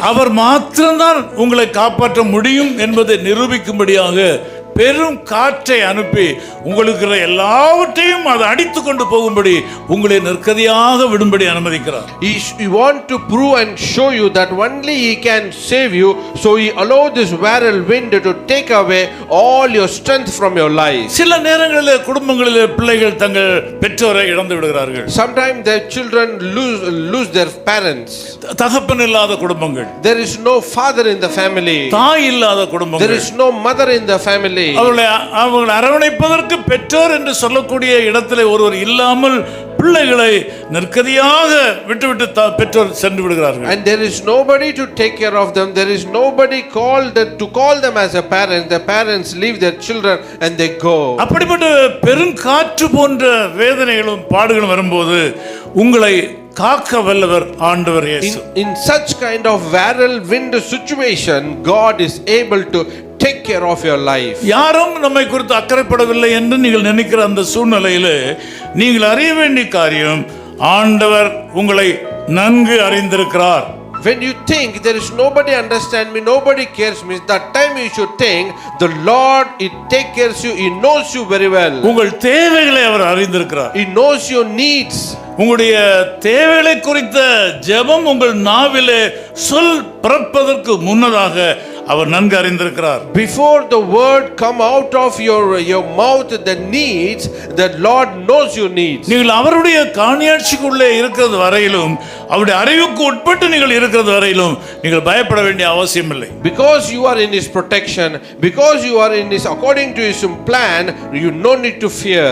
அவர் மாத்திரம்தான் உங்களை காப்பாற்ற முடியும் என்பதை நிரூபிக்கும்படியாக பெரும் காற்றை அனுப்பி உங்களுக்கு எல்லாவற்றையும் அதை அடித்து கொண்டு போகும்படி உங்களை நிற்கதியாக விடும்படி அனுமதிக்கிறார். He want to prove and show you that only he can save you, so he allow this viral wind to take away all your strength from your life. சில நேரங்களில் குடும்பங்களில் பிள்ளைகள் தங்கள் பெற்றோரை இழந்து விடுகிறார்கள். Sometimes their children lose their parents. தகப்பன் இல்லாத குடும்பங்கள். There is no father in the family. தாய் இல்லாத குடும்பங்கள். There is no mother in the family. அவர்களை அரவணைப்பதற்கு பெற்றோர் என்று சொல்லக்கூடிய இடத்திலே ஒருவர் இல்லாமல் பிள்ளைகளை நிற்கதியாக விட்டுவிட்டு பெற்றோர் சென்று விடுகிறார்கள். And there is nobody to take care of them. There is nobody to call them as a parent. The parents leave their children and they go. அப்படிப்பட்ட பெருங்காற்று போன்ற வேதனைகளும் பாடுகளும் வரும்போது உங்களை காக்க வல்லவர் ஆண்டவர் இயேசு. In such kind of viral wind situation, God is able to take care of your life. யாரும் நம்மை குறித்து அக்கறைப்படவில்லை என்று நீங்கள் நினைக்கிற அந்த சூழ்நிலையில் நீங்கள் அறிய வேண்டிய காரியம், ஆண்டவர் உங்களை நன்கு அறிந்திருக்கிறார். When you think there is nobody understand me, nobody cares me, that time you should think the Lord, he take cares you, he knows you very well. உங்கள் தேவைகளை அவர் அறிந்திருக்கிறார். He knows your needs. உங்களுடைய தேவைகளை குறித்த ஜெபம் உங்கள் நாவிலே சொல் பிறப்பதற்கு முன்னதாக அவர் நன்கு அறிந்திருக்கிறார். Before the word come out of your mouth, the needs, the Lord knows your needs. நீங்கள் அவருடைய காணியாட்சிக்குள்ளே இருக்கிறது வரையிலும், அவருடைய அறிவுக்கு உட்பட்டு நீங்கள் இருக்கிறது வரையிலும் நீங்கள் பயப்பட வேண்டிய அவசியம் இல்லை. Because you are in his protection, because you are in his according to his plan, you no need to fear.